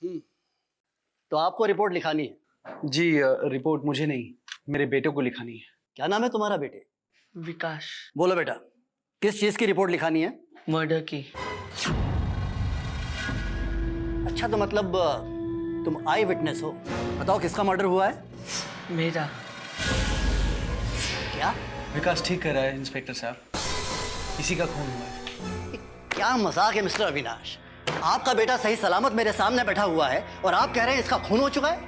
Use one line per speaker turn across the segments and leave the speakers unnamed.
तो आपको रिपोर्ट लिखानी है।
जी रिपोर्ट मुझे नहीं, मेरे बेटे को लिखानी है।
क्या नाम है तुम्हारा बेटे?
विकास।
बोलो बेटा, किस चीज की रिपोर्ट लिखानी है?
मर्डर की।
अच्छा, तो मतलब तुम आई विटनेस हो। बताओ किसका मर्डर हुआ है?
मेरा।
क्या?
विकास ठीक कर रहा है इंस्पेक्टर साहब, इसी का खून हुआ है।
क्या मजाक है मिस्टर अविनाश? आपका बेटा सही सलामत मेरे सामने बैठा हुआ है और आप कह रहे हैं इसका खून हो चुका है?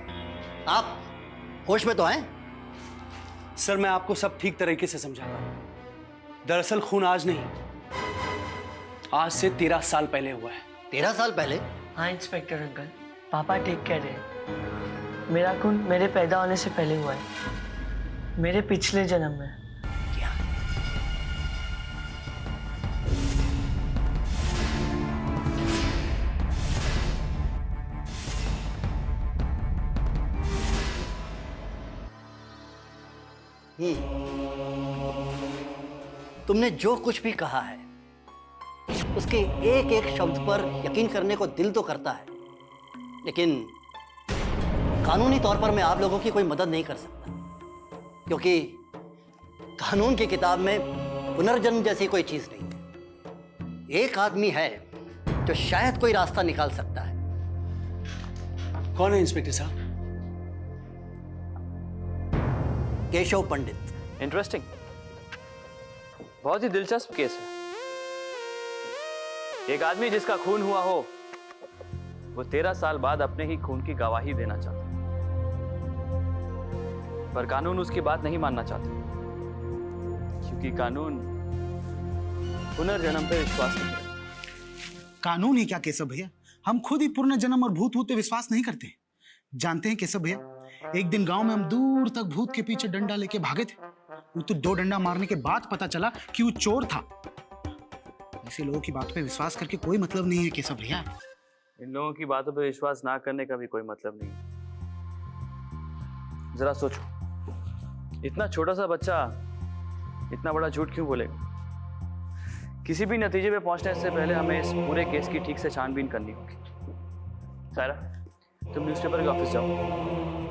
आप होश में तो हैं?
सर मैं आपको सब ठीक तरीके से समझाता हूँ। दरअसल खून आज नहीं, आज से 13 साल पहले हुआ है।
13 साल पहले?
हाँ इंस्पेक्टर अंकल, पापा ठीक कह रहे हैं। मेरा खून मेरे पैदा होने से पहले हुआ है, मेरे पिछले जन्म में।
क्या? तुमने जो कुछ भी कहा है उसके एक एक शब्द पर यकीन करने को दिल तो करता है, लेकिन कानूनी तौर पर मैं आप लोगों की कोई मदद नहीं कर सकता, क्योंकि कानून की किताब में पुनर्जन्म जैसी कोई चीज नहीं है। एक आदमी है जो शायद कोई रास्ता निकाल सकता है।
कौन है इंस्पेक्टर साहब?
केशव पंडित।
इंटरेस्टिंग, बहुत ही दिलचस्प केस है। एक आदमी जिसका खून हुआ हो वो 13 साल बाद अपने ही खून की गवाही देना चाहता, पर कानून उसकी बात नहीं मानना चाहता, क्योंकि कानून पुनर्जन्म पर विश्वास नहीं करता।
कानून ही क्या केशव भैया, हम खुद ही पुनर्जन्म और भूत भूत पे विश्वास नहीं करते। जानते हैं केशव भैया, एक दिन गांव में हम दूर तक भूत के पीछे डंडा लेके भागे थे। वो तो 2 डंडा मारने के बाद पता चला कि वो चोर था। ऐसे लोगों की बातों पे विश्वास करके कोई मतलब नहीं है केशव भैया।
इन लोगों की बातों पर विश्वास ना करने का भी कोई मतलब नहीं। जरा सोचो, इतना छोटा सा बच्चा इतना बड़ा झूठ क्यों बोलेगा? किसी भी नतीजे पे पहुंचने से पहले हमें इस पूरे केस की ठीक से छानबीन करनी होगी। सायरा, तुम न्यूज़पेपर के ऑफिस जाओ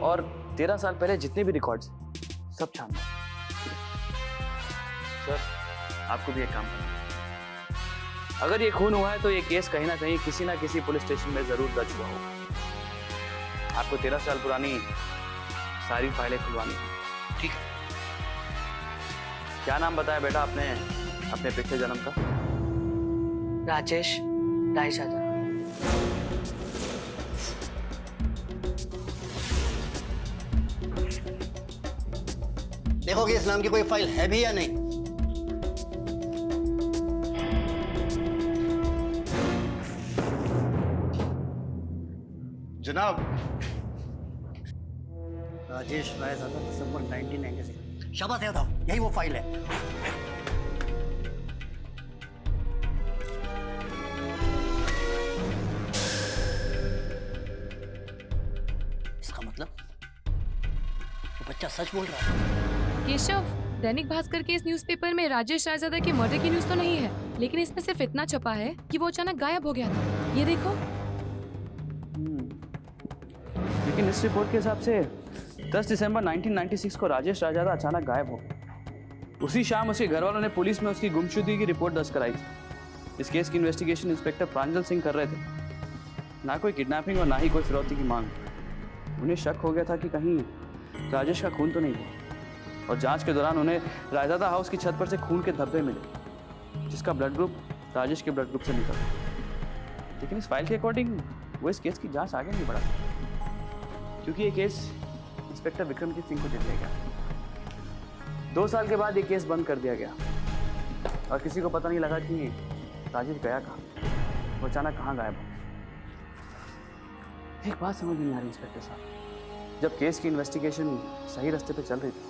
और 13 साल पहले जितने भी रिकॉर्ड्स सब छान लो। सर, आपको भी एक काम करना है। अगर ये खून हुआ है तो ये केस कहीं ना किसी पुलिस स्टेशन में जरूर दर्ज हुआ होगा। आपको 13 साल पुरानी सारी फाइलें खुलवानी है।
ठीक है।
क्या नाम बताया बेटा आपने अपने पिछले जन्म का?
राजेश रायजादा।
देखोगे इस नाम की कोई फाइल है भी या नहीं?
जनाब,
राजेश रायजादा, दिसंबर 1996। शाबाश यादव, यही वो फाइल है। इसका मतलब वो बच्चा सच बोल रहा है।
केशव, दैनिक भास्कर के इस न्यूज़पेपर में राजेश रायजादा के मर्डर की न्यूज़ तो नहीं है, लेकिन इसमें सिर्फ इतना छपा है कि वो अचानक गायब हो गया था। ये देखो।
लेकिन इस रिपोर्ट के हिसाब से 10 दिसंबर 1996 को राजेश रायजादा अचानक गायब हो गए। उसी शाम उसके घर वालों ने पुलिस में उसकी गुमशुदगी की रिपोर्ट दर्ज कराई थी। इस केस की इन्वेस्टिगेशन इंस्पेक्टर प्रांजल सिंह कर रहे थे। ना कोई किडनैपिंग और ना ही कोई फिरौती की मांग। उन्हें शक हो गया था कि कहीं राजेश का खून तो नहीं हुआ, और जांच के दौरान उन्हें रायजादा हाउस की छत पर से खून के धब्बे मिले, जिसका ब्लड ग्रुप राजेश के ब्लड ग्रुप से निकला। लेकिन इस फाइल के अकॉर्डिंग वो इस केस की जांच आगे नहीं बढ़ा, क्योंकि ये केस इंस्पेक्टर विक्रमजीत सिंह को दे दिया गया। 2 साल के बाद ये केस बंद कर दिया गया और किसी को पता नहीं लगा कि राजेश गया कहाँ, वो अचानक कहाँ गायब हो। एक बात समझ नहीं आ रही इंस्पेक्टर साहब, जब केस की इन्वेस्टिगेशन सही रास्ते पे चल रही थी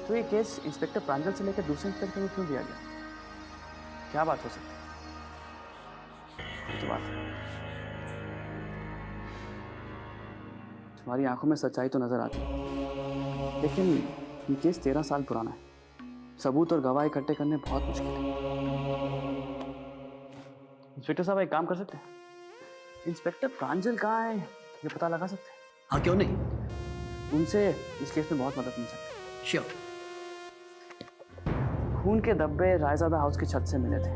तो ये केस इंस्पेक्टर प्रांजल से लेकर दूसरे इंस्पेक्टर को क्यों दिया गया? क्या बात हो सकती है? तो बात है, तुम्हारी आंखों में सच्चाई तो नजर आती है, लेकिन ये केस 13 साल पुराना है। सबूत और गवाह इकट्ठे करने बहुत मुश्किल है। इंस्पेक्टर साहब, एक काम कर सकते हैं? इंस्पेक्टर प्रांजल कहाँ है ये पता लगा सकते हैं?
हाँ, क्यों नहीं?
उनसे इस केस में बहुत मदद मिल सकती
श्योर।
है। खून के धब्बे रायजादा हाउस की छत से मिले थे।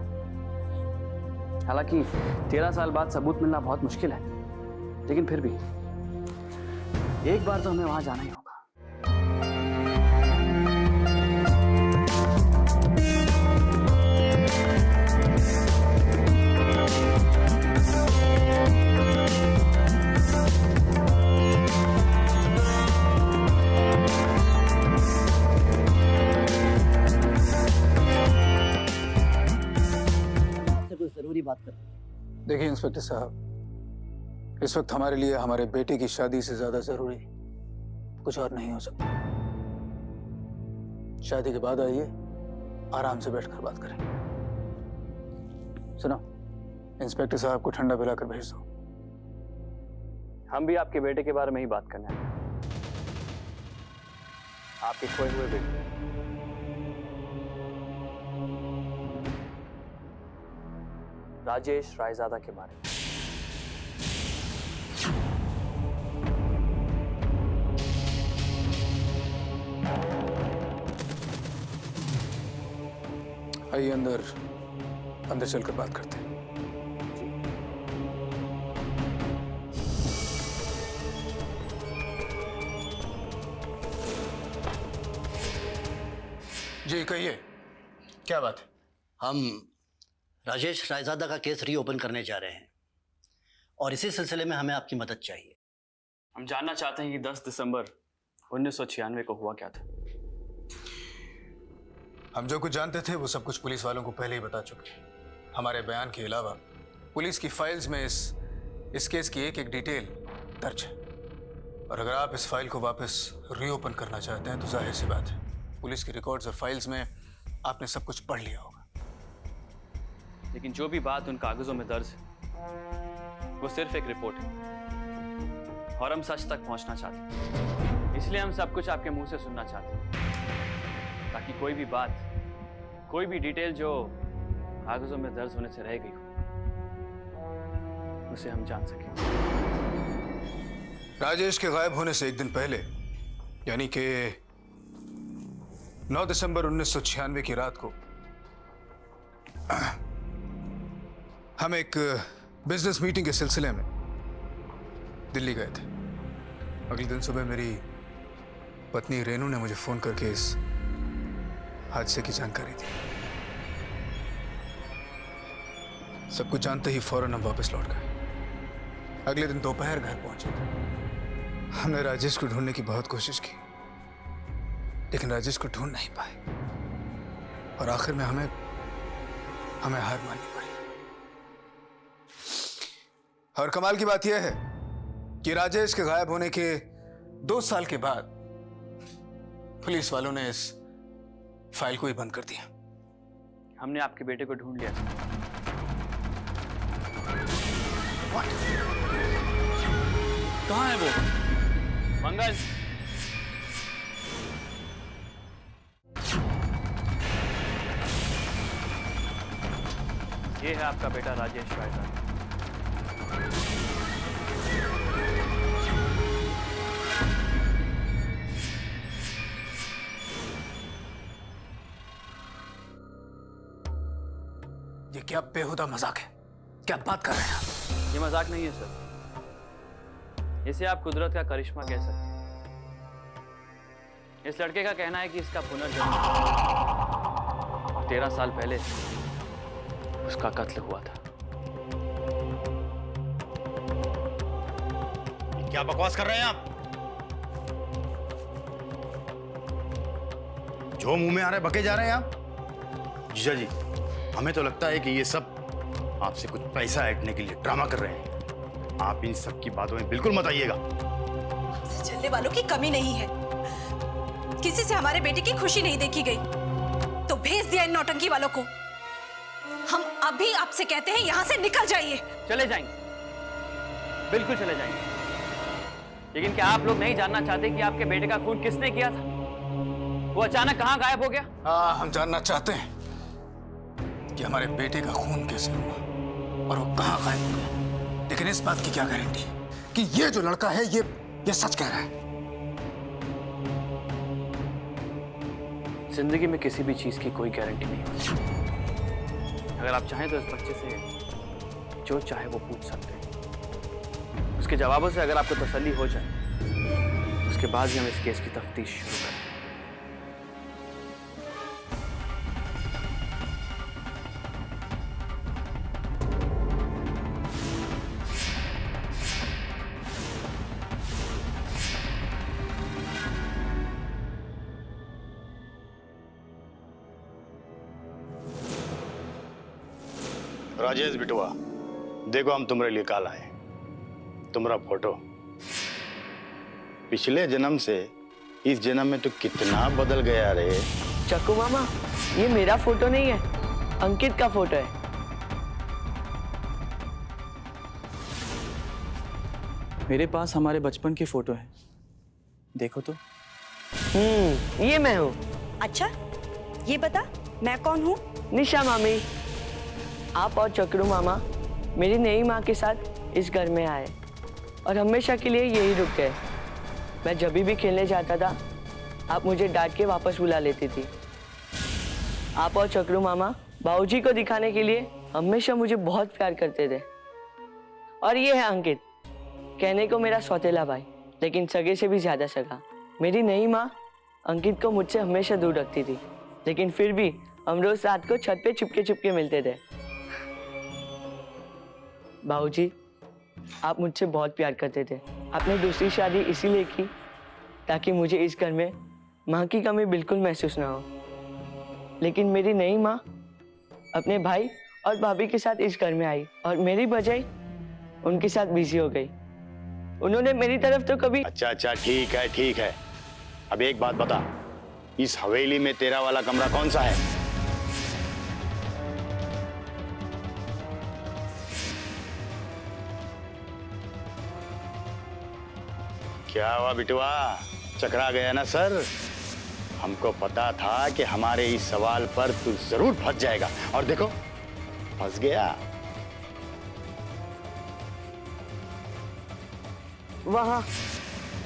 हालांकि 13 साल बाद सबूत मिलना बहुत मुश्किल है, लेकिन फिर भी एक बार तो हमें वहां जाना ही होगा।
आपसे कुछ जरूरी बात कर।
देखिए इंस्पेक्टर साहब, इस वक्त हमारे लिए हमारे बेटे की शादी से ज्यादा जरूरी कुछ और नहीं हो सकता। शादी के बाद आइए, आराम से बैठकर बात करें। सुनो, इंस्पेक्टर साहब को ठंडा पिलाकर भेज दो।
हम भी आपके बेटे के बारे में ही बात करने आए, आपके खोए हुए बेटे। राजेश रायजादा के बारे में।
आइए अंदर चलकर बात करते हैं। जी कहिए, क्या बात है?
हम राजेश रायजादा का केस रीओपन करने जा रहे हैं और इसी सिलसिले में हमें आपकी मदद चाहिए।
हम जानना चाहते हैं कि 10 दिसंबर 1996 को हुआ क्या था।
हम जो कुछ जानते थे वो सब कुछ पुलिस वालों को पहले ही बता चुके हैं। हमारे बयान के अलावा पुलिस की फाइल्स में इस केस की एक एक डिटेल दर्ज है, और अगर आप इस फाइल को वापस रीओपन करना चाहते हैं तो जाहिर सी बात है, पुलिस की रिकॉर्ड्स और फाइल्स में आपने सब कुछ पढ़ लिया होगा।
लेकिन जो भी बात उन कागजों में दर्ज है वो सिर्फ एक रिपोर्ट है, और हम सच तक पहुंचना चाहते हैं। इसलिए हम सब कुछ आपके मुंह से सुनना चाहते हैं, ताकि कोई भी बात, कोई भी डिटेल जो कागजों में दर्ज होने से रह गई हो, उसे हम जान सकें।
राजेश के गायब होने से एक दिन पहले, यानी कि 9 दिसंबर 1996 की रात को हम एक बिजनेस मीटिंग के सिलसिले में दिल्ली गए थे। अगले दिन सुबह मेरी पत्नी रेनू ने मुझे फोन करके इस हादसे की जानकारी दी। सब कुछ जानते ही फौरन हम वापस लौट गए। अगले दिन दोपहर घर पहुंचे थे। हमने राजेश को ढूंढने की बहुत कोशिश की, लेकिन राजेश को ढूंढ नहीं पाए, और आखिर में हमें हार माननी पड़ी। और कमाल की बात यह है कि राजेश के गायब होने के 2 साल के बाद पुलिस वालों ने इस फाइल को ही बंद कर दिया।
हमने आपके बेटे को ढूंढ लिया। कहाँ है वो? मंगल, ये है आपका बेटा राजेश रायजादा।
ये क्या बेहुदा मजाक है? क्या बात कर रहे हैं आप?
ये मजाक नहीं है सर, इसे आप कुदरत का करिश्मा कह सकते हैं। इस लड़के का कहना है कि इसका पुनर्जन्म 13 साल पहले उसका कत्ल हुआ था।
क्या बकवास कर रहे हैं आप? जो मुंह में आ रहे बके जा रहे हैं आप। जीजा जी, हमें तो लगता है कि ये सब आपसे कुछ पैसा ऐंठने के लिए ड्रामा कर रहे हैं। आप इन सब की बातों में बिल्कुल मत आइएगा।
हमसे चलने वालों की कमी नहीं है। किसी से हमारे बेटे की खुशी नहीं देखी गई तो भेज दिया इन नौटंकी वालों को। हम अभी आपसे कहते हैं यहाँ से निकल जाइए।
चले जाएंगे, बिल्कुल चले जाएंगे, लेकिन क्या आप लोग नहीं जानना चाहते कि आपके बेटे का खून किसने किया था? वो अचानक कहाँ गायब हो गया?
हाँ, हम जानना चाहते हैं कि हमारे बेटे का खून कैसे हुआ और वो कहाँ गायब हो गया। लेकिन इस बात की क्या गारंटी कि ये जो लड़का है ये सच कह रहा है?
जिंदगी में किसी भी चीज की कोई गारंटी नहीं होती। अगर आप चाहें तो इस बच्चे से जो चाहे वो पूछ सकते हैं। उसके जवाबों से अगर आपको तसल्ली हो जाए, उसके बाद ही हम इस केस की तफ्तीश शुरू करें।
राजेश बिटवा, देखो हम तुम्हारे लिए काल आए। तुम्हारा फोटो पिछले जन्म से इस जन्म में तो कितना बदल गया रे।
चक्कू मामा, ये मेरा फोटो नहीं है, अंकित का फोटो है।
मेरे पास हमारे बचपन की फोटो है, देखो तो।
ये मैं हूँ।
अच्छा, ये बता मैं कौन हूँ?
निशा मामी। आप और चक्रू मामा मेरी नई माँ के साथ इस घर में आए और हमेशा के लिए यही रुक गए। मैं जब भी खेलने जाता था, आप मुझे डांट के वापस बुला लेती थी। आप और चक्रू मामा बाबूजी को दिखाने के लिए हमेशा मुझे बहुत प्यार करते थे। और ये है अंकित, कहने को मेरा सौतेला भाई, लेकिन सगे से भी ज्यादा सगा। मेरी नई माँ अंकित को मुझसे हमेशा दूर रखती थी, लेकिन फिर भी हम रोज रात को छत पे चुपके चुपके मिलते थे। बाबूजी, आप मुझसे बहुत प्यार करते थे। आपने दूसरी शादी इसीलिए की ताकि मुझे इस घर में माँ की कमी बिल्कुल महसूस ना हो। लेकिन मेरी नई माँ अपने भाई और भाभी के साथ इस घर में आई और मेरी बजाय उनके साथ बिजी हो गई। उन्होंने मेरी तरफ तो कभी।
अच्छा, ठीक है ठीक है। अब एक बात बता, इस हवेली में तेरा वाला कमरा कौन सा है? क्या हुआ बिटवा, चकरा गया ना सर? हमको पता था कि हमारे इस सवाल पर तू जरूर फंस जाएगा, और देखो फंस गया।
वहाँ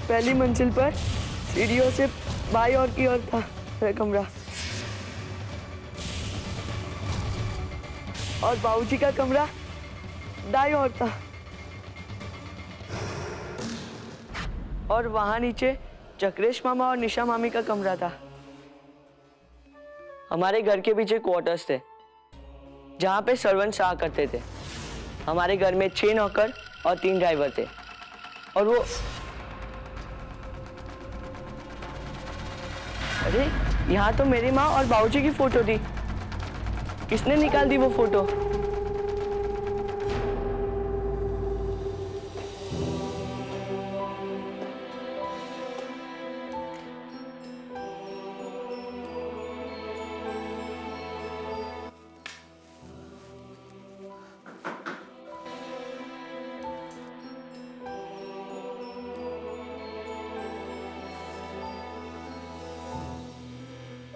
पहली मंजिल पर सीढ़ियों से बाई और की ओर था मेरा कमरा, और बाबूजी का कमरा दाईं ओर था। और वहां नीचे चक्रेश मामा और निशा मामी का कमरा था। हमारे घर के पीछे क्वार्टर्स थे जहां पे सर्वेंट्स रहा करते थे। हमारे घर में 6 नौकर और 3 ड्राइवर थे। और वो, अरे यहाँ तो मेरी माँ और बाबूजी की फोटो थी। किसने निकाल दी वो फोटो?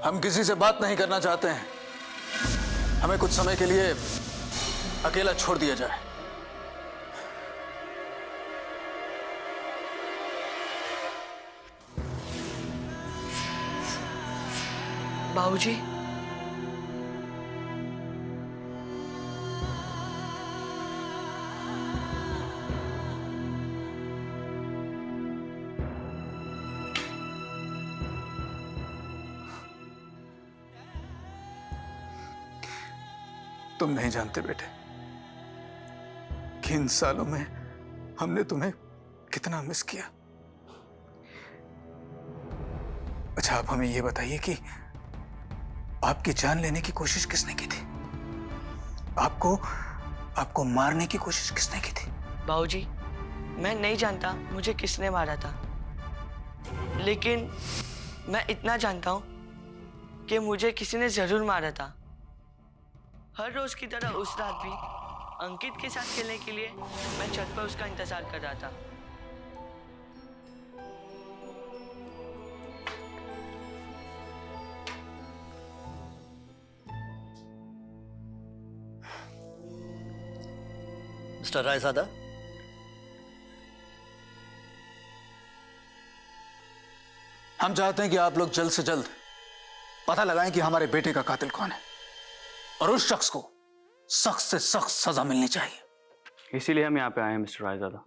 हम किसी से बात नहीं करना चाहते हैं। हमें कुछ समय के लिए अकेला छोड़ दिया जाए।
बाबूजी,
तुम नहीं जानते बेटे कि इन सालों में हमने तुम्हें कितना मिस किया। अच्छा, आप हमें यह बताइए कि आपकी जान लेने की कोशिश किसने की थी? आपको मारने की कोशिश किसने की थी?
बाबूजी, मैं नहीं जानता मुझे किसने मारा था, लेकिन मैं इतना जानता हूं कि मुझे किसी ने जरूर मारा था। हर रोज की तरह उस रात भी अंकित के साथ खेलने के लिए मैं छत पर उसका इंतजार कर रहा था।
मिस्टर रायजादा,
हम चाहते हैं कि आप लोग जल्द से जल्द पता लगाएं कि हमारे बेटे का कातिल कौन है और उस शख्स को सख्त से सख्त सजा मिलनी चाहिए।
इसीलिए हम यहाँ पे आए हैं मिस्टर रायजादा।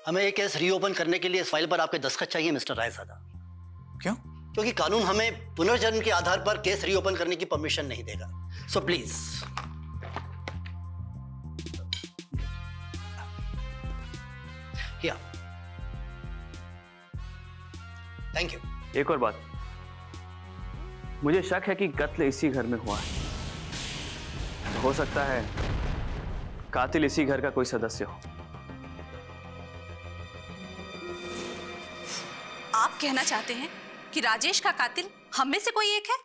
हमें ये केस रीओपन करने के लिए इस फाइल पर आपके दस्तखत चाहिए मिस्टर रायजादा।
क्यों?
क्योंकि कानून हमें पुनर्जन्म के आधार पर केस रीओपन करने की परमिशन नहीं देगा। So please. Thank you.
एक और बात, मुझे शक है कि कत्ल इसी घर में हुआ है। तो हो सकता है कातिल इसी घर का कोई सदस्य हो।
आप कहना चाहते हैं कि राजेश का कातिल हम में से कोई एक है?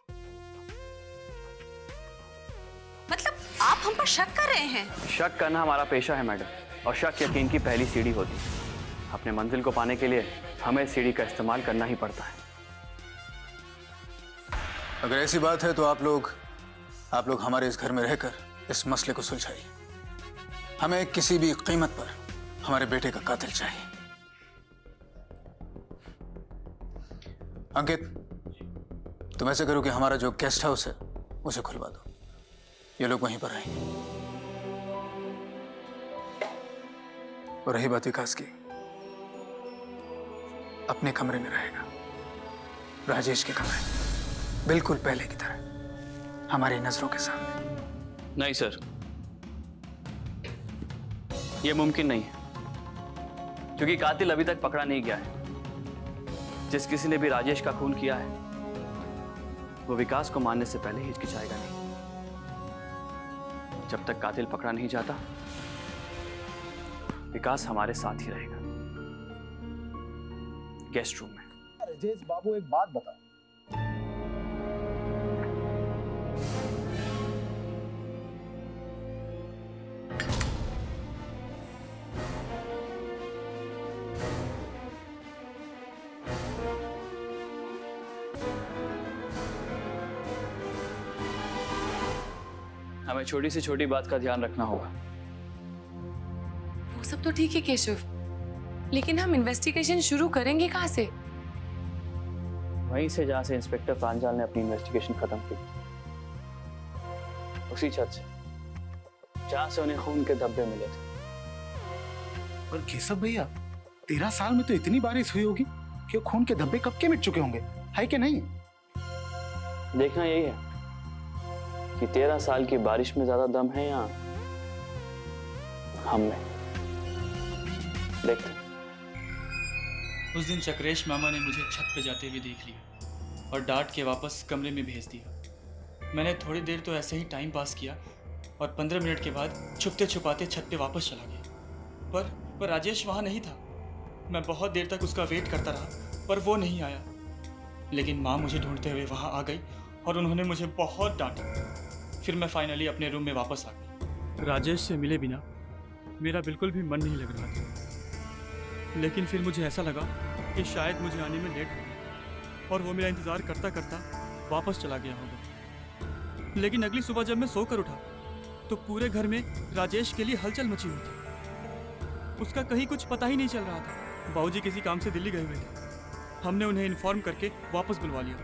मतलब आप हम पर शक कर रहे हैं?
शक करना हमारा पेशा है मैडम, और शक यकीन की पहली सीढ़ी होती है। अपने मंजिल को पाने के लिए हमें सीढ़ी का इस्तेमाल करना ही पड़ता है।
अगर ऐसी बात है तो आप लोग हमारे इस घर में रहकर इस मसले को सुलझाइए। हमें किसी भी कीमत पर हमारे बेटे का कातिल चाहिए। अंकित, तुम ऐसे करो कि हमारा जो गेस्ट हाउस है उसे खुलवा दो। ये लोग वहीं पर आएंगे। और रही बात विकास की, अपने कमरे में रहेगा, राजेश के कमरे, बिल्कुल पहले की तरह, हमारी नजरों के सामने।
नहीं सर, यह मुमकिन नहीं है, क्योंकि कातिल अभी तक पकड़ा नहीं गया है। जिस किसी ने भी राजेश का खून किया है वो विकास को मारने से पहले हिचकिचाएगा नहीं। जब तक कातिल पकड़ा नहीं जाता विकास हमारे साथ ही रहेगा, गेस्ट रूम में।
राजेश बाबू, एक बात बताओ,
हमें छोटी से छोटी बात का ध्यान रखना होगा।
वो सब तो ठीक है केशव, लेकिन हम इन्वेस्टिगेशन शुरू करेंगे कहाँ से?
वहीं से जहां से इंस्पेक्टर प्रांजल ने अपनी इन्वेस्टिगेशन खत्म की, उसी छत से जहां से उन्हें खून के धब्बे मिले थे।
पर केशव भैया, 13 साल में तो इतनी बारिश हुई होगी कि वो खून के धब्बे कब के मिट चुके होंगे, है कि नहीं?
देखना यही है कि 13 साल की बारिश में ज्यादा दम है या हम में। देखते हैं।
उस दिन चक्रेश मामा ने मुझे छत पे जाते हुए देख लिया और डांट के वापस कमरे में भेज दिया। मैंने थोड़ी देर तो ऐसे ही टाइम पास किया और 15 मिनट के बाद छुपते छुपाते छत पे वापस चला गया। पर राजेश वहाँ नहीं था। मैं बहुत देर तक उसका वेट करता रहा पर वो नहीं आया। लेकिन माँ मुझे ढूंढते हुए वहाँ आ गई और उन्होंने मुझे बहुत डांटा। फिर मैं फाइनली अपने रूम में वापस आ गया। राजेश से मिले बिना मेरा बिल्कुल भी मन नहीं लग रहा था, लेकिन फिर मुझे ऐसा लगा कि शायद मुझे आने में लेट हो और वो मेरा इंतज़ार करता करता वापस चला गया होगा। लेकिन अगली सुबह जब मैं सोकर उठा तो पूरे घर में राजेश के लिए हलचल मची हुई थी। उसका कहीं कुछ पता ही नहीं चल रहा था। बाबूजी किसी काम से दिल्ली गए हुए थे। हमने उन्हें इन्फॉर्म करके वापस बुलवा लिया,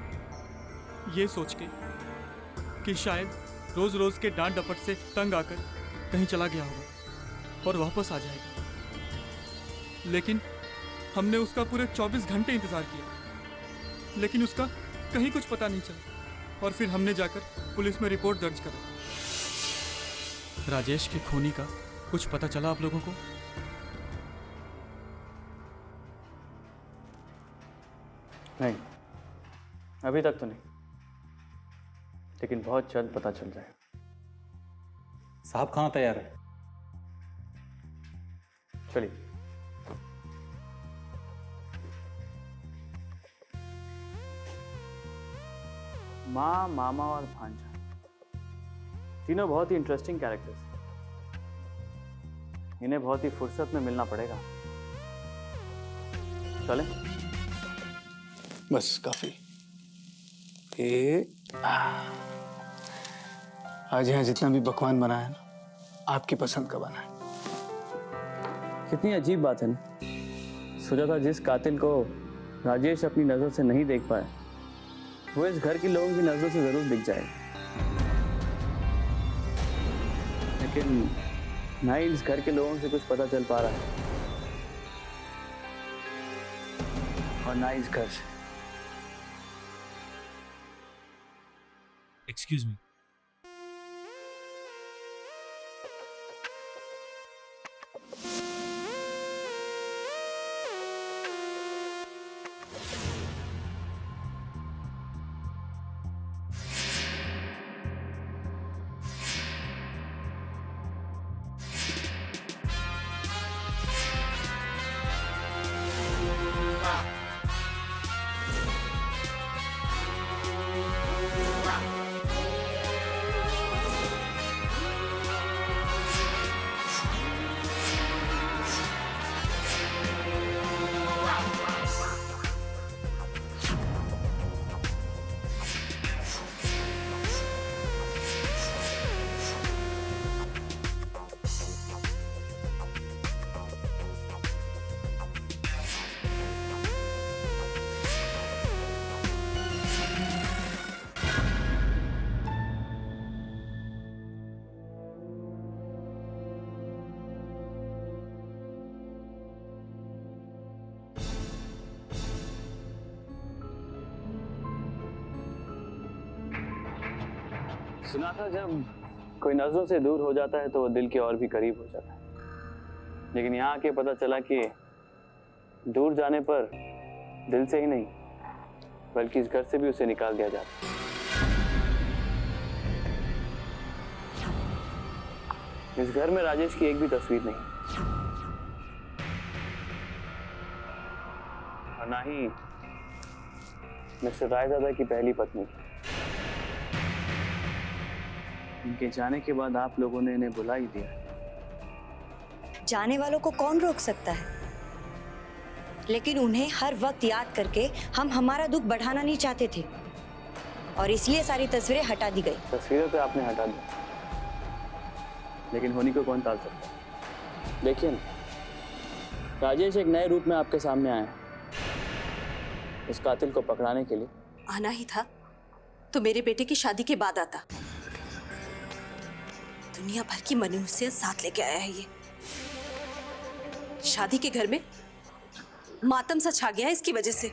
ये सोच के कि शायद रोज़ रोज़ के डांट डपट से तंग आकर कहीं चला गया होगा और वापस आ जाएगा। लेकिन हमने उसका पूरे 24 घंटे इंतज़ार किया, लेकिन उसका कहीं कुछ पता नहीं चला। और फिर हमने जाकर पुलिस में रिपोर्ट दर्ज करा। राजेश के खूनी का कुछ पता चला आप लोगों को?
नहीं, अभी तक तो नहीं, लेकिन बहुत जल्द पता चल जाएगा।
साहब कहाँ तैयार है?
चलिए। माँ, मामा और भांजा तीनों बहुत ही इंटरेस्टिंग कैरेक्टर्स। इन्हें बहुत ही फुर्सत में मिलना पड़ेगा। चलें?
बस काफी। आज यहाँ जितना भी पकवान बना है ना, आपकी पसंद का बना है।
कितनी अजीब बात है ना, सुजाता जिस कातिल को राजेश अपनी नजर से नहीं देख पाए, वो इस घर के लोगों की नजरों से जरूर दिख जाएगा। लेकिन ना ही इस घर के लोगों से कुछ पता चल पा रहा है और ना ही इस घर से।
Excuse me.
सुना था जब कोई नजरों से दूर हो जाता है तो वो दिल के और भी करीब हो जाता है, लेकिन यहाँ आके पता चला कि दूर जाने पर दिल से ही नहीं बल्कि इस घर से भी उसे निकाल दिया जाता है। इस घर में राजेश की एक भी तस्वीर नहीं और ना ही मिस्टर रायजादा की पहली पत्नी की। इनके जाने के बाद आप लोगों ने इन्हें बुला ही दिया।
जाने वालों को कौन रोक सकता है, लेकिन उन्हें हर वक्त याद करके हम हमारा दुख बढ़ाना नहीं चाहते थे और इसलिए सारी तस्वीरें हटा दी गई।
तस्वीरें तो आपने हटा दी, लेकिन होनी को कौन टाल सकता है। देखिए ना, राजेश एक नए रूप में आपके सामने आया है, उस कातिल को पकड़ाने के लिए।
आना ही था तो मेरे बेटे की शादी के बाद आता। दुनिया भर की मनुष्य साथ लेके आया है ये। शादी के घर में मातम सा छा गया है इसकी वजह से।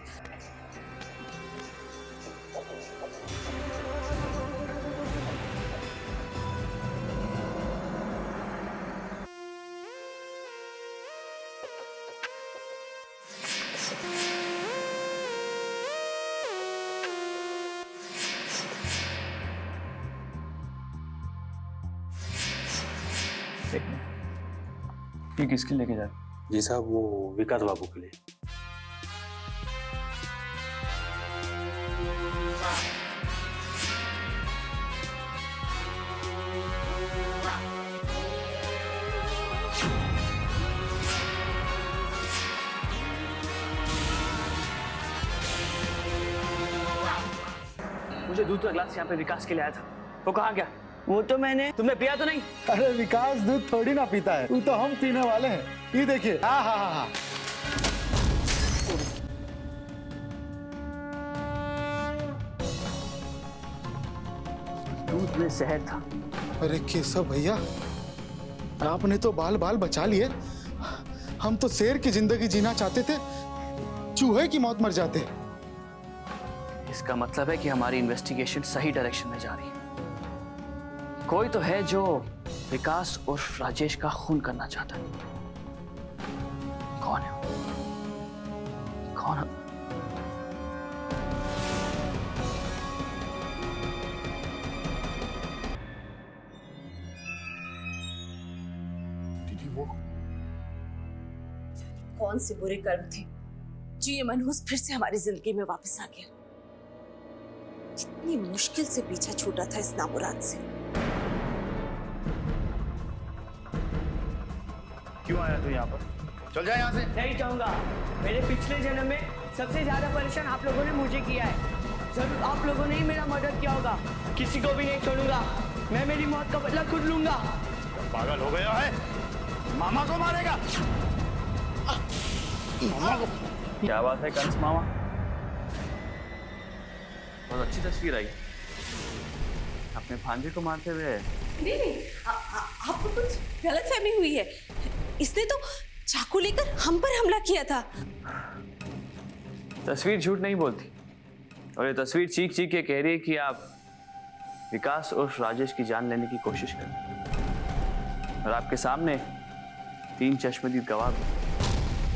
ये किसके लेके जा रहे?
जी साहब, वो विकास बाबू के लिए।
मुझे दूध का ग्लास यहाँ पे विकास के लिए आया था, वो कहाँ गया? वो तो तुमने पिया तो नहीं?
अरे विकास दूध थोड़ी ना पीता है, वो तो हम पीने वाले हैं। ये देखिए। हाँ हाँ हाँ हाँ।
दूध में जहर था।
अरे केशव भैया, आपने तो बाल बाल बचा लिए। हम तो शेर की जिंदगी जीना चाहते थे, चूहे की मौत मर जाते।
इसका मतलब है कि हमारी इन्वेस्टिगेशन सही डायरेक्शन में जा रही है। कोई तो है जो विकास और राजेश का खून करना चाहता है। कौन है? कौन है?
कौन से बुरे कर्म थे जो ये मनहूस फिर से हमारी जिंदगी में वापस आ गया। कितनी मुश्किल से पीछा छूटा था इस नामुराद से।
क्यों आया तू यहाँ पर? चल जा यहाँ से।
नहीं चाहूंगा। मेरे पिछले जन्म में सबसे ज्यादा परेशान आप लोगों ने मुझे किया है। जरूर आप लोगों ने ही मेरा मदद किया होगा। किसी को भी नहीं छोड़ूंगा। मैं मेरी मौत का बदला खुद लूंगा।
पागल हो गया है? मामा को मारेगा? मामा को?
क्या बात है कंस मामा, बहुत अच्छी तस्वीर आई। अपने भांजे को मारते हुए।
नहीं नहीं, आपको कुछ गलतफहमी हुई है। इसने तो चाकू लेकर हम पर हमला किया था।
तस्वीर झूठ नहीं बोलती, और ये तस्वीर चीख चीख के कह रही है कि आप विकास और राजेश की जान लेने की कोशिश कर रहे हैं। और आपके सामने 3 चश्मदीद गवाह भी।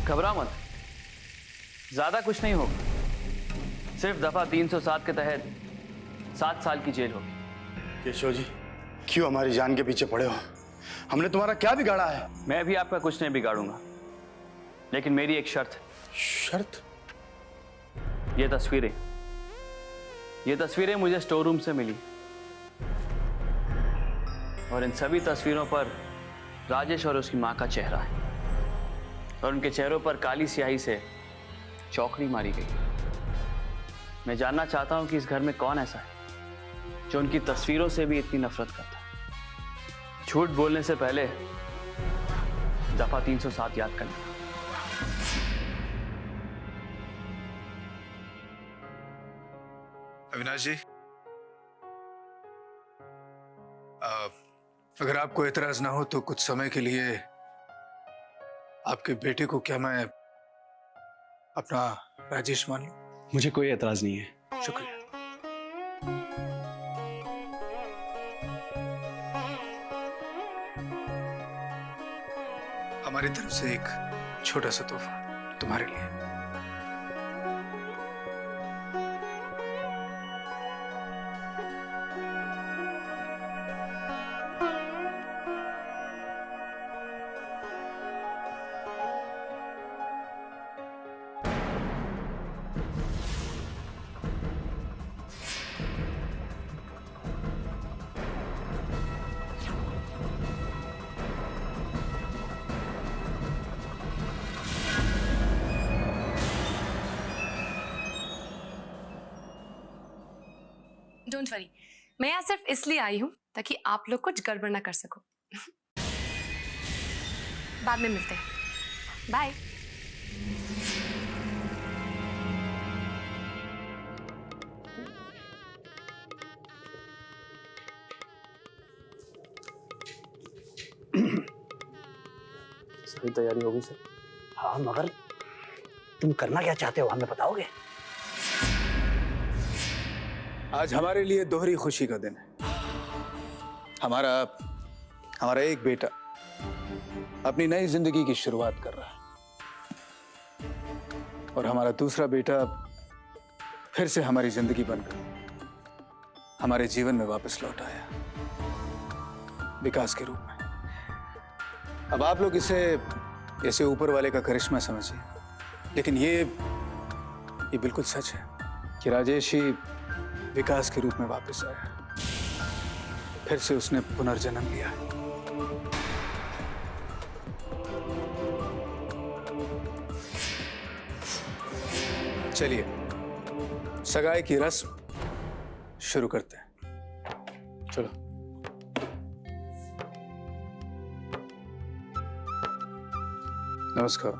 घबरा मत, ज्यादा कुछ नहीं होगा। सिर्फ दफा 307 के तहत 7 साल की जेल होगी।
केशव जी, क्यों हमारी जान के पीछे पड़े हो? हमने तुम्हारा क्या बिगाड़ा है?
मैं भी आपका कुछ नहीं बिगाड़ूंगा, लेकिन मेरी एक शर्त है।
शर्त?
ये तस्वीरें मुझे स्टोर रूम से मिली, और इन सभी तस्वीरों पर राजेश और उसकी मां का चेहरा है, और उनके चेहरों पर काली स्याही से चौकड़ी मारी गई। मैं जानना चाहता हूं कि इस घर में कौन ऐसा है जो उनकी तस्वीरों से भी इतनी नफरत करता है। झूठ बोलने से पहले दफा 307 याद कर लेना।
अविनाश जी, अगर आपको एतराज ना हो तो कुछ समय के लिए आपके बेटे को क्या मैं अपना राजेश मान लूं?
मुझे कोई एतराज नहीं है।
शुक्रिया। हमारी तरफ से एक छोटा सा तोहफा तुम्हारे लिए।
डोंट वरी, मैं यहाँ सिर्फ इसलिए आई हूँ ताकि आप लोग कुछ गड़बड़ ना कर सको। बाद में मिलते हैं। बाय।
सारी तैयारी होगी सर?
हाँ, मगर तुम करना क्या चाहते हो हमें बताओगे?
आज हमारे लिए दोहरी खुशी का दिन है। हमारा एक बेटा अपनी नई जिंदगी की शुरुआत कर रहा है, और हमारा दूसरा बेटा फिर से हमारी जिंदगी बनकर हमारे जीवन में वापस लौट आया, विकास के रूप में। अब आप लोग इसे ऊपर वाले का करिश्मा समझिए, लेकिन ये बिल्कुल सच है कि राजेश ही विकास के रूप में वापस आया। फिर से उसने पुनर्जन्म लिया। चलिए सगाई की रस्म शुरू करते हैं। चलो। नमस्कार।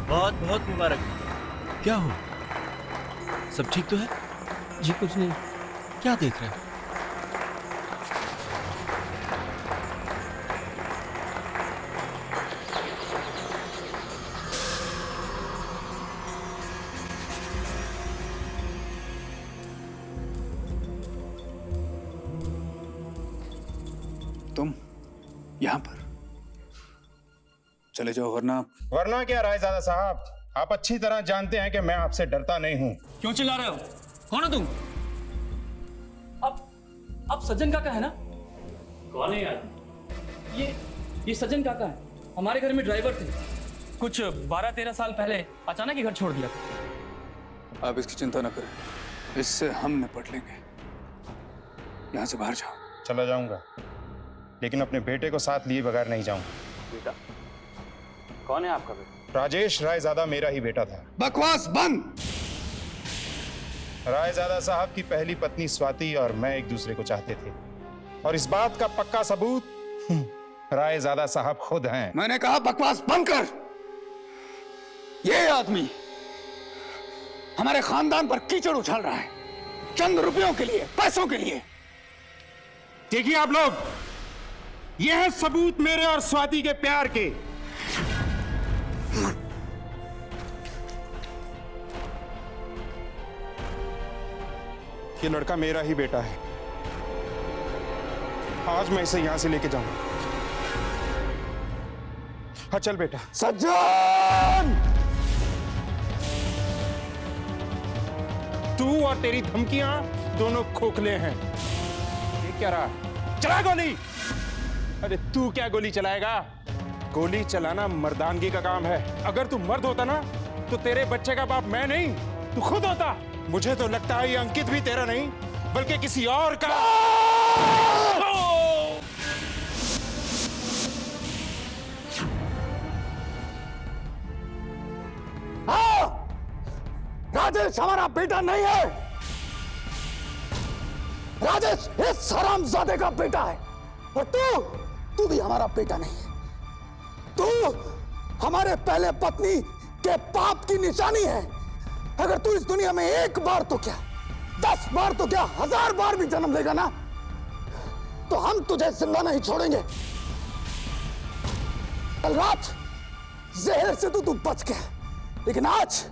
बहुत बहुत मुबारक। क्या हो, सब ठीक तो है? जी कुछ नहीं। क्या देख रहे हैं?
तुम यहां पर चले जाओ,
वरना क्या रायजादा साहब, आप अच्छी तरह जानते हैं कि मैं आपसे डरता नहीं हूं।
क्यों चिल्ला रहे हो? कौन हो तुम? अब सज्जन काका है ना?
कौन है यार?
ये सज्जन काका है, हमारे घर में ड्राइवर थे। कुछ 12-13 साल पहले अचानक ही घर छोड़ दिया था।
आप इसकी चिंता न करें, इससे हम निपट लेंगे। यहां से बाहर जाओ।
चला जाऊंगा, लेकिन अपने बेटे को साथ लिए बगैर नहीं जाऊंगा।
बेटा? कौन है आपका बेटा?
राजेश रायजादा मेरा ही बेटा था।
बकवास बंद।
रायजादा साहब की पहली पत्नी स्वाति और मैं एक दूसरे को चाहते थे, और इस बात का पक्का सबूत रायजादा साहब खुद हैं।
मैंने कहा बकवास बंद कर। ये आदमी हमारे खानदान पर कीचड़ उछाल रहा है, चंद रुपयों के लिए, पैसों के लिए।
देखिए आप लोग, ये है सबूत मेरे और स्वाति के प्यार के। ये लड़का मेरा ही बेटा है। आज मैं इसे यहां से लेके जाऊंगा। हाँ चल बेटा।
सज्जन!
तू और तेरी धमकियां दोनों खोखले हैं। ये क्या रहा? चला गोली। अरे तू क्या गोली चलाएगा? गोली चलाना मर्दानगी का काम है। अगर तू मर्द होता ना तो तेरे बच्चे का बाप मैं नहीं, तू खुद होता। मुझे तो लगता है ये अंकित भी तेरा नहीं बल्कि किसी और का।
हाँ, राजेश हमारा बेटा नहीं है। राजेश इस हरामजादे का बेटा है, और तू भी हमारा बेटा नहीं है। तू हमारे पहले पत्नी के पाप की निशानी है। अगर तू इस दुनिया में एक बार तो क्या, 10 बार तो क्या, 1000 बार भी जन्म लेगा ना, तो हम तुझे जिंदा नहीं छोड़ेंगे। कल रात जहर से तो तू बच गया, लेकिन आज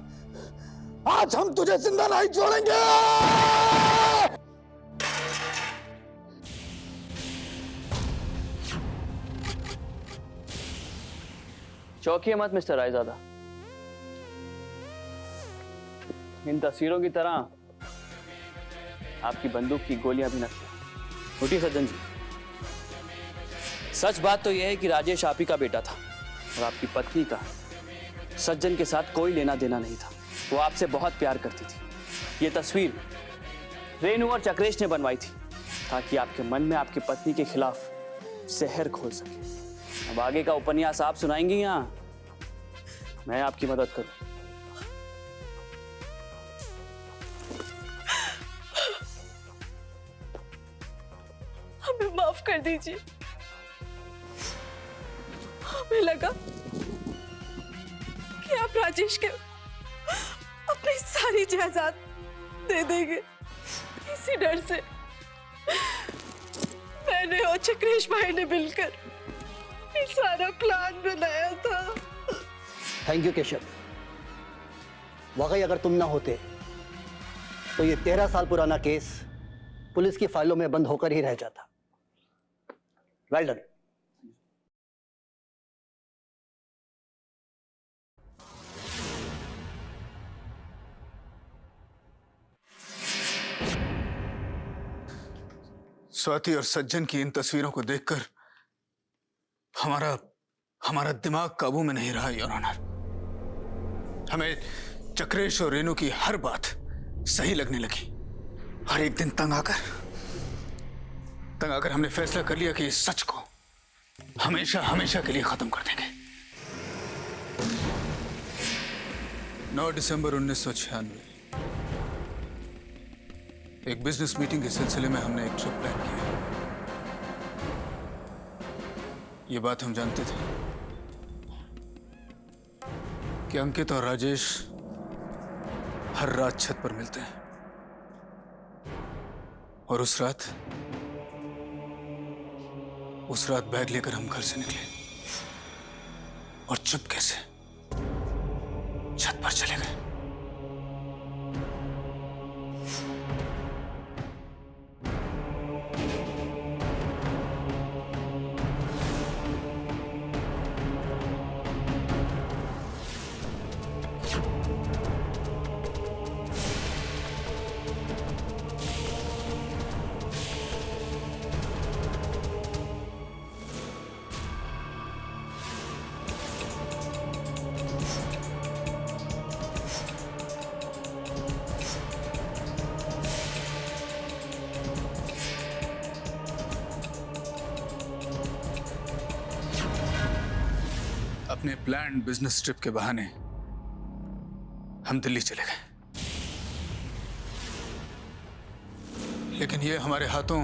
हम तुझे जिंदा नहीं छोड़ेंगे।
चौंकिए मत मिस्टर रायजादा। इन तस्वीरों की तरह आपकी बंदूक की गोलियां भी नकली। उठिए सज्जन जी। सच बात तो यह है कि राजेश आप ही का बेटा था, और आपकी पत्नी का सज्जन के साथ कोई लेना देना नहीं था। वो आपसे बहुत प्यार करती थी। ये तस्वीर रेनू और चक्रेश ने बनवाई थी ताकि आपके मन में आपकी पत्नी के खिलाफ जहर घोल सके। अब आगे का उपन्यास आप सुनाएंगी या मैं आपकी मदद करूं?
हमें माफ कर दीजिए। हमें लगा कि आप राजेश के अपनी सारी जायदाद दे देंगे। इसी डर से मैंने और चक्रेश भाई ने मिलकर ये सारा प्लान बनाया था।
Thank you Keshav. वाकई अगर तुम ना होते तो ये 13 साल पुराना केस पुलिस की फाइलों में बंद होकर ही रह जाता। Well done.
स्वाति और सज्जन की इन तस्वीरों को देखकर हमारा दिमाग काबू में नहीं रहा योर ऑनर। हमें चक्रेश और रेनू की हर बात सही लगने लगी, और एक दिन तंग आकर हमने फैसला कर लिया कि इस सच को हमेशा हमेशा के लिए खत्म कर देंगे। 9 दिसंबर 1996 एक बिजनेस मीटिंग के सिलसिले में हमने एक ट्रिप प्लान किया। ये बात हम जानते थे कि अंकित और राजेश हर रात छत पर मिलते हैं, और उस रात बैग लेकर हम घर से निकले और चुपके से छत पर चले गए। अपने प्लान्ड बिजनेस ट्रिप के बहाने हम दिल्ली चले गए। लेकिन ये हमारे हाथों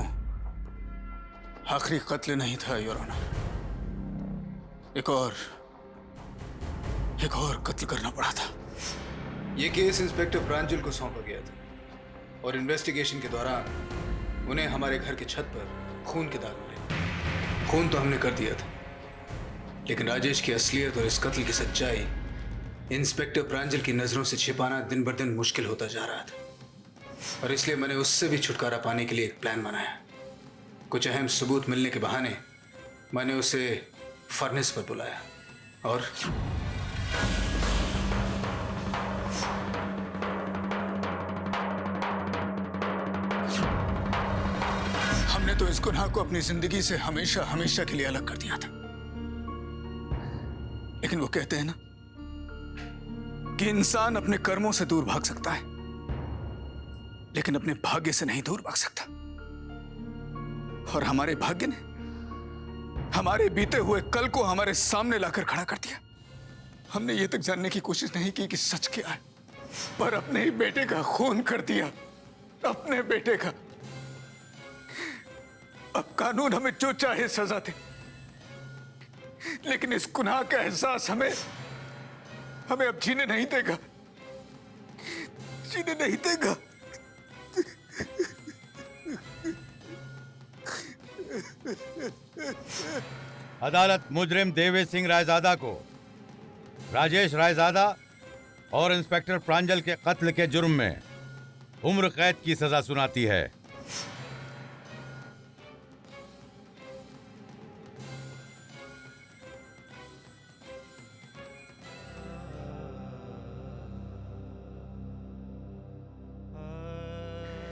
आखिरी कत्ल नहीं था योर ऑनर। एक और कत्ल करना पड़ा था। ये केस इंस्पेक्टर प्रांजल को सौंपा गया था और इन्वेस्टिगेशन के दौरान उन्हें हमारे घर की छत पर खून के दाग मिले। खून तो हमने कर दिया था, लेकिन राजेश की असलियत और इस कत्ल की सच्चाई इंस्पेक्टर प्रांजल की नजरों से छिपाना दिन ब दिन मुश्किल होता जा रहा था, और इसलिए मैंने उससे भी छुटकारा पाने के लिए एक प्लान बनाया। कुछ अहम सबूत मिलने के बहाने मैंने उसे फर्नेस पर बुलाया और हमने तो इस गुनाह को अपनी जिंदगी से हमेशा हमेशा के लिए अलग कर दिया था। लेकिन वो कहते हैं ना कि इंसान अपने कर्मों से दूर भाग सकता है, लेकिन अपने भाग्य से नहीं दूर भाग सकता। और हमारे भाग्य ने हमारे बीते हुए कल को हमारे सामने लाकर खड़ा कर दिया। हमने ये तक जानने की कोशिश नहीं की कि सच क्या है, पर अपने ही बेटे का खून कर दिया, अपने बेटे का। अब कानून हमें जो चाहे सजा दे, लेकिन इस गुनाह का एहसास हमें अब जीने नहीं देगा, जीने नहीं देगा।
अदालत मुजरिम देवेश सिंह रायजादा को राजेश रायजादा और इंस्पेक्टर प्रांजल के कत्ल के जुर्म में उम्र कैद की सजा सुनाती है।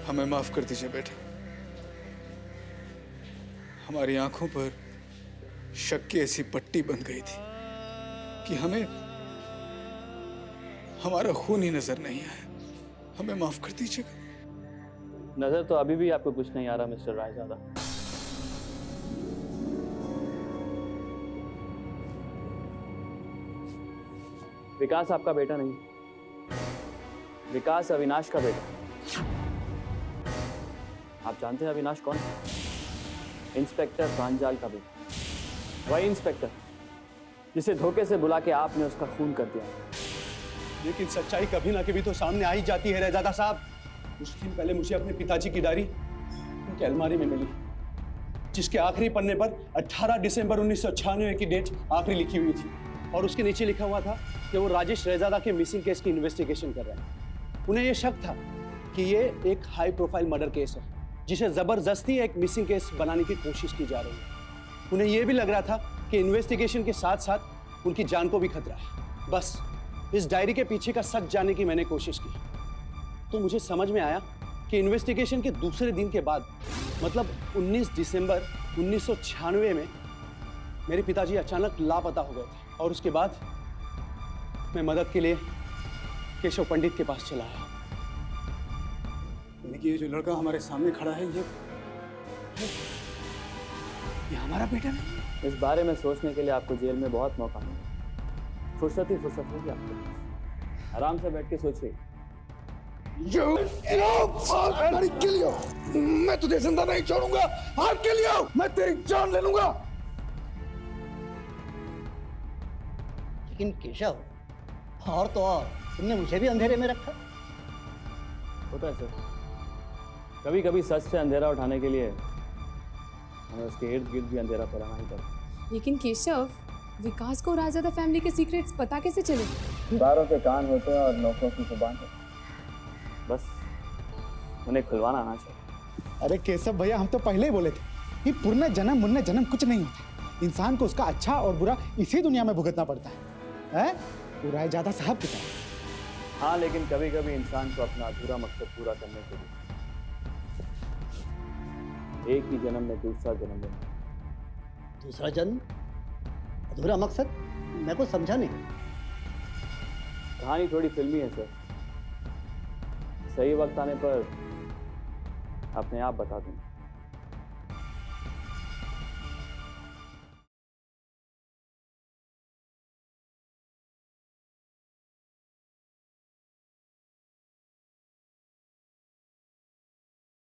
हमें माफ कर दीजिए बेटे। हमारी आंखों पर शक की ऐसी पट्टी बन गई थी कि हमें हमारा खून ही नजर नहीं आया। हमें माफ कर दीजिएगा।
नजर तो अभी भी आपको कुछ नहीं आ रहा मिस्टर रायजादा। विकास आपका बेटा नहीं, विकास अविनाश का बेटा। आप जानते हैं अविनाश कौन है? इंस्पेक्टर प्रांजल का बेटा, वही इंस्पेक्टर जिसे धोखे से बुला के आपने उसका खून कर दिया।
लेकिन सच्चाई कभी ना कभी तो सामने आ ही जाती है रैजादा साहब। कुछ दिन पहले मुझे अपने पिताजी की डायरी उनकी अलमारी में मिली, जिसके आखिरी पन्ने पर 18 दिसंबर 1996 की डेट आखिरी लिखी हुई थी, और उसके नीचे लिखा हुआ था कि वो राजेश रैजादा के मिसिंग केस की इन्वेस्टिगेशन कर रहे हैं। उन्हें यह शक था कि ये एक हाई प्रोफाइल मर्डर केस है, जिसे जबरदस्ती एक मिसिंग केस बनाने की कोशिश की जा रही है। उन्हें यह भी लग रहा था कि इन्वेस्टिगेशन के साथ साथ उनकी जान को भी खतरा है। बस इस डायरी के पीछे का सच जानने की मैंने कोशिश की, तो मुझे समझ में आया कि इन्वेस्टिगेशन के दूसरे दिन के बाद, मतलब 19 दिसंबर 1996 में मेरे पिताजी अचानक लापता हो गए थे, और उसके बाद मैं मदद के लिए केशव पंडित के पास चला आया। यानी कि ये जो लड़का हमारे सामने खड़ा है, ये हमारा बेटा नहीं।
इस बारे में सोचने के लिए आपको जेल में बहुत मौका मिला। फुर्सत ही फुर्सत होगी आपके पास। आराम से बैठ के सोचिए।
मैं तुझे जिंदा नहीं छोड़ूंगा। हाथ के लिए मैं तेरी जान ले लूंगा।
लेकिन केशव, और तो और तुमने मुझे भी अंधेरे में रखा।
होता है सर, कभी कभी सच से अंधेरा उठाने के लिए हमें उसके इर्द गिर्द भी अंधेरा फैलाना ही पड़ता।
लेकिन केशव, विकास को रायजादा फैमिली के सीक्रेट्स पता कैसे चले?
बारों के कान होते हैं और नौकों की जुबान होती है, बस उन्हें खुलवाना आना चाहिए।
अरे केशव भैया, हम तो पहले ही बोले थे कि पुण्य जन्म मुन्ने जन्म कुछ नहीं होता। इंसान को उसका अच्छा और बुरा इसी दुनिया में भुगतना पड़ता है। वो रायजादा साहब की तरह।
हाँ, लेकिन कभी कभी इंसान को अपना अधूरा मकसद पूरा करने के लिए एक ही जन्म में दूसरा जन्म लेना।
दूसरा जन्म? अधूरा मकसद? मैं कुछ समझा नहीं।
कहानी थोड़ी फिल्मी है सर, सही वक्त आने पर अपने आप बता दूंगा।